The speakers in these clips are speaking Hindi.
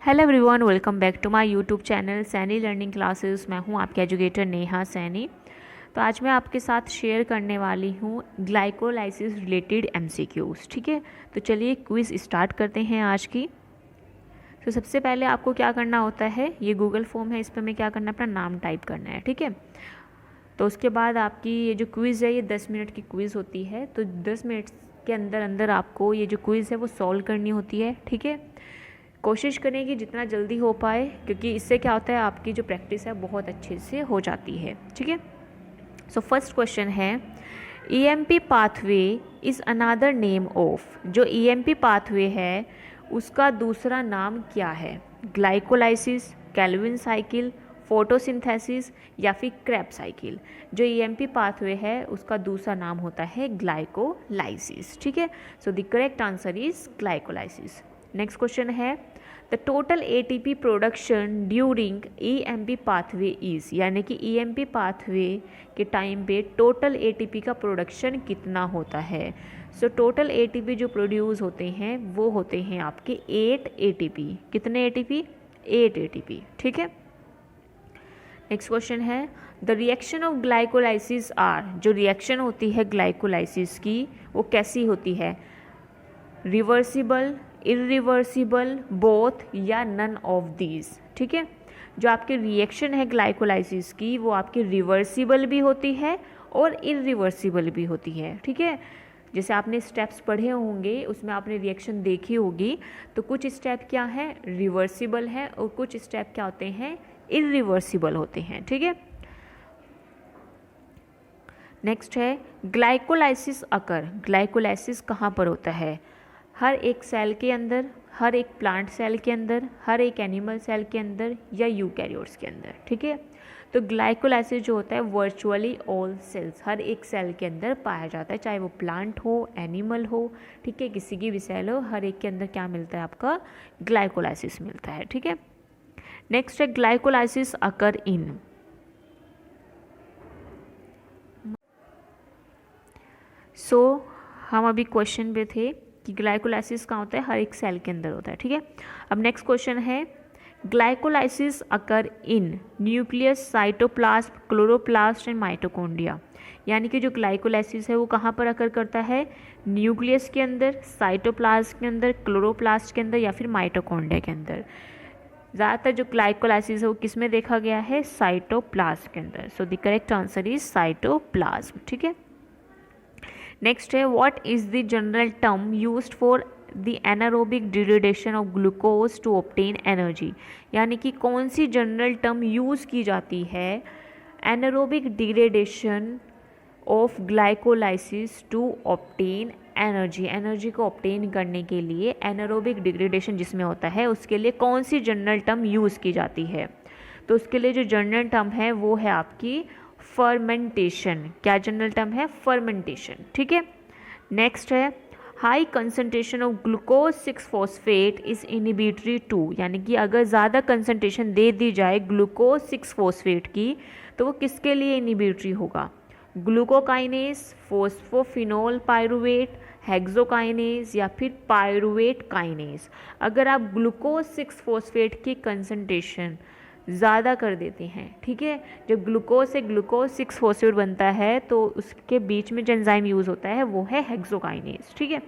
Hello everyone, welcome back to my YouTube channel Saini learning classes. मैं हूं आपके एजुकेटर नेहा सैनी। तो आज मैं आपके साथ शेयर करने वाली हूं ग्लाइकोलाइसिस रिलेटेड एमसीक्यूज। ठीक है, तो चलिए क्विज़ स्टार्ट करते हैं आज की। तो सबसे पहले आपको क्या करना होता है, ये गूगल फॉर्म है, इस पर हमें क्या करना है, अपना नाम टाइप करना है। ठीक है, तो उसके बाद आपकी ये जो क्विज़ है ये 10 मिनट की क्विज़ होती है। तो 10 मिनट के अंदर अंदर आपको ये जो क्विज़ है वो सॉल्व करनी होती है। ठीक है, कोशिश करें कि जितना जल्दी हो पाए, क्योंकि इससे क्या होता है आपकी जो प्रैक्टिस है बहुत अच्छे से हो जाती है। ठीक है, सो फर्स्ट क्वेश्चन है EMP pathway is another name of. जो ईएमपी पाथवे है उसका दूसरा नाम क्या है? ग्लाइकोलाइसिस, कैल्विन साइकिल, फोटोसिंथेसिस या फिर क्रेब साइकिल। जो ईएमपी पाथवे है उसका दूसरा नाम होता है ग्लाइकोलाइसिस। ठीक है, so the correct answer is glycolysis. Next question है the total ATP production during EMP pathway is. यानी कि ईएमपी पाथवे के टाइम पे टोटल एटीपी का प्रोडक्शन कितना होता है? सो टोटल एटीपी जो प्रोड्यूस होते हैं वो होते हैं आपके 8 एटीपी। कितने एटीपी? 8 एटीपी। ठीक है, नेक्स्ट क्वेश्चन है the reaction of glycolysis are. जो रिएक्शन होती है ग्लाइकोलाइसिस की वो कैसी होती है? रिवर्सिबल, इरिवर्सिबल, बोथ या नन ऑफ दीज। ठीक है, जो आपकी रिएक्शन है ग्लाइकोलाइसिस की वो आपकी रिवर्सिबल भी होती है और इरिवर्सिबल भी होती है। ठीक है, जैसे आपने स्टेप्स पढ़े होंगे उसमें आपने रिएक्शन देखी होगी, तो कुछ स्टेप क्या है रिवर्सिबल है और कुछ स्टेप क्या होते हैं इरिवर्सिबल होते हैं। ठीक है, नेक्स्ट है ग्लाइकोलाइसिस अकर। ग्लाइकोलाइसिस कहाँ पर होता है? हर एक सेल के अंदर, हर एक प्लांट सेल के अंदर, हर एक एनिमल सेल के अंदर या यूकैरियोट्स के अंदर। ठीक है, तो ग्लाइकोलाइसिस जो होता है वर्चुअली ऑल सेल्स, हर एक सेल के अंदर पाया जाता है, चाहे वो प्लांट हो, एनिमल हो, ठीक है, किसी की भी सेल हो, हर एक के अंदर क्या मिलता है आपका ग्लाइकोलाइसिस मिलता है। ठीक है, नेक्स्ट है ग्लाइकोलाइसिस अकर इन। सो हम अभी क्वेश्चन पे थे कि ग्लाइकोलाइसिस कहाँ होता है, हर एक सेल के अंदर होता है। ठीक है, अब नेक्स्ट क्वेश्चन है glycolysis occur in nucleus, cytoplasm, chloroplast and mitochondria. यानी कि जो ग्लाइकोलाइसिस है वो कहाँ पर अकर करता है? न्यूक्लियस के अंदर, साइटोप्लाज्म के अंदर, क्लोरोप्लास्ट के अंदर या फिर माइटोकॉन्ड्रिया के अंदर। ज़्यादातर जो ग्लाइकोलाइसिस है वो किस में देखा गया है? साइटोप्लाज्म के अंदर। So the correct answer is cytoplasm. ठीक है, नेक्स्ट है what is the general term used for the anaerobic degradation of glucose to obtain energy. यानी कि कौन सी जनरल टर्म यूज़ की जाती है anaerobic degradation of glycolysis to obtain energy. Energy को ऑब्टेन करने के लिए एनारोबिक डिग्रेडेशन जिसमें होता है उसके लिए कौन सी जनरल टर्म यूज़ की जाती है? तो उसके लिए जो जनरल टर्म है वो है आपकी फर्मेंटेशन। क्या जनरल टर्म है? फर्मेंटेशन। ठीक है, नेक्स्ट है high concentration of glucose 6 phosphate is inhibitory to. यानी कि अगर ज़्यादा कंसंट्रेशन दे दी जाए ग्लूकोज 6 फॉस्फेट की तो वो किसके लिए इनिबिटरी होगा? ग्लूकोकाइनेस, फोस्फोफिनोल पायरुवेट, हेक्सोकाइनेस या फिर पायरुवेट काइनेस। अगर आप ग्लूकोज 6 फॉस्फेट की कंसंट्रेशन ज़्यादा कर देते हैं, ठीक है, जब ग्लूकोज से ग्लूकोज 6 फॉस्फेट बनता है तो उसके बीच में जो एंजाइम यूज़ होता है वो है हेक्सोकाइनेस। ठीक है,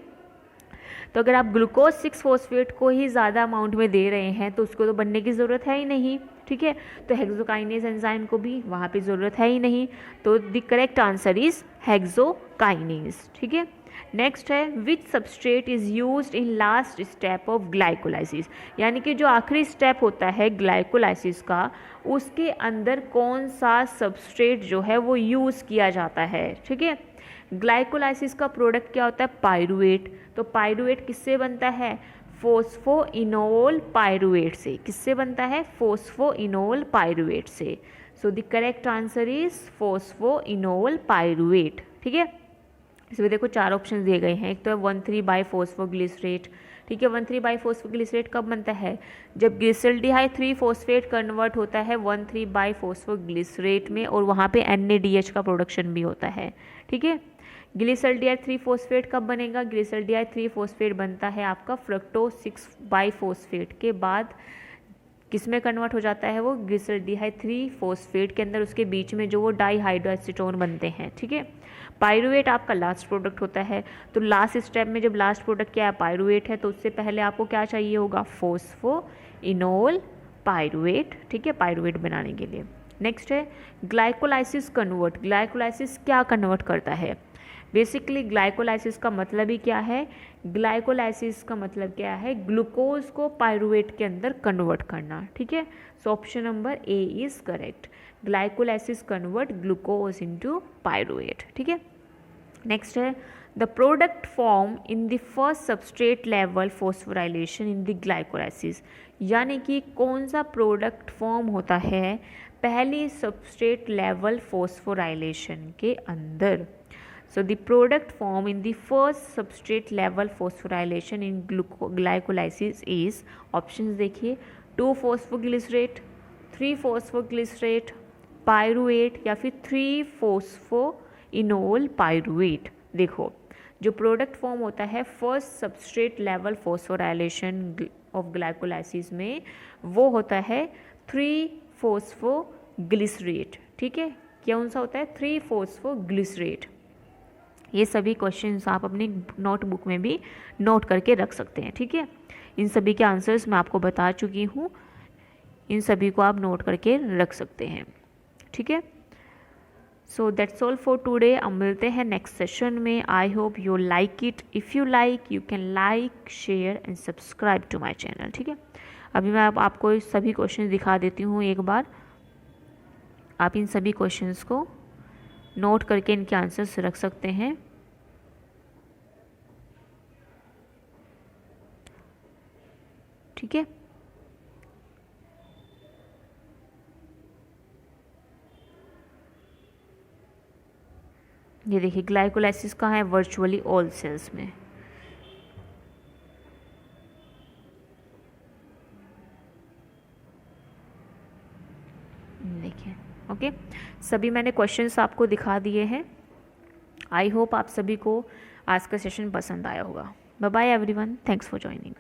तो अगर आप ग्लूकोज 6 फॉस्फेट को ही ज़्यादा अमाउंट में दे रहे हैं तो उसको तो बनने की ज़रूरत है ही नहीं। ठीक है, तो हेक्सोकाइनेस एंजाइम को भी वहाँ पे ज़रूरत है ही नहीं। तो the correct answer is hexokinase. ठीक है, नेक्स्ट है which substrate is used in last step of glycolysis. यानी कि जो आखिरी स्टेप होता है ग्लाइकोलाइसिस का उसके अंदर कौन सा सबस्ट्रेट जो है वो यूज़ किया जाता है? ठीक है, ग्लाइकोलाइसिस का प्रोडक्ट क्या होता है? पायरुवेट। तो पायरुवेट किससे बनता है? फोस्फोइनोल पायरुवेट से। किससे बनता है? फोस्फोइनोल पायरुवेट से। सो the correct answer is phosphoenol pyruvate. ठीक है, इसमें देखो 4 ऑप्शन दिए गए हैं। एक तो है 1,3-बाइफॉस्फोग्लिसरेट। ठीक है, 1,3-बाइफॉस्फोग्लिसरेट कब बनता है? जब ग्लिसरल्डिहाइड 3 फॉस्फेट कन्वर्ट होता है 1,3-बाइफॉस्फोग्लिसरेट में और वहाँ पे NADH का प्रोडक्शन भी होता है। ठीक है, ग्लिसरल्डिहाइड 3 फॉस्फेट कब बनेगा? ग्लिसरल्डिहाइड 3 फॉस्फेट बनता है आपका फ्रक्टोज 6 बाइफॉस्फेट के बाद किस में कन्वर्ट हो जाता है वो, ग्लिसरॉल्डिहाइड 3 फॉस्फेट के अंदर, उसके बीच में जो वो डाईहाइड्रोएसीटोन बनते हैं, ठीक है। पायरुवेट आपका लास्ट प्रोडक्ट होता है, तो लास्ट स्टेप में जब लास्ट प्रोडक्ट क्या है, पायरुवेट है, तो उससे पहले आपको क्या चाहिए होगा, फॉस्फोइनोल पायरुवेट, ठीक है, पायरुवेट बनाने के लिए। नेक्स्ट है ग्लाइकोलाइसिस कन्वर्ट। ग्लाइकोलाइसिस क्या कन्वर्ट करता है, बेसिकली ग्लाइकोलाइसिस का मतलब ही क्या है, ग्लाइकोलाइसिस का मतलब क्या है, ग्लूकोज को पायरुवेट के अंदर कन्वर्ट करना, ठीक है। So option number A is correct, glycolysis convert glucose into pyruvate, ठीक है। नेक्स्ट है the product form in the first substrate level phosphorylation in the glycolysis, यानी कि कौन सा प्रोडक्ट फॉर्म होता है पहली सबस्ट्रेट लेवल फॉस्फोराइलेशन के अंदर। So the product formed in the first substrate level phosphorylation in glycolysis is, options देखिए, 2-phosphoglycerate, 3-phosphoglycerate, पायरुवेट या फिर 3-phosphoenol पायरुवेट। देखो जो प्रोडक्ट फॉर्म होता है first substrate level phosphorylation of glycolysis में, वो होता है 3-phosphoglycerate, ठीक है। कौन सा होता है, 3-phosphoglycerate। ये सभी क्वेश्चंस आप अपनी नोटबुक में भी नोट करके रख सकते हैं, ठीक है। इन सभी के आंसर्स मैं आपको बता चुकी हूँ, इन सभी को आप नोट करके रख सकते हैं, ठीक है। So that's all for today. अब मिलते हैं नेक्स्ट सेशन में। I hope you like it. If you like you can like, share and subscribe to my channel, ठीक है। अभी मैं आपको सभी क्वेश्चन दिखा देती हूँ एक बार, आप इन सभी क्वेश्चंस को नोट करके इनके आंसर्स रख सकते हैं, ठीक है। ये देखिए ग्लाइकोलाइसिस कहाँ है, वर्चुअली ऑल सेल्स में। देखिए, ओके, सभी मैंने क्वेश्चंस आपको दिखा दिए हैं। आई होप आप सभी को आज का सेशन पसंद आया होगा। Bye bye everyone, thanks for joining.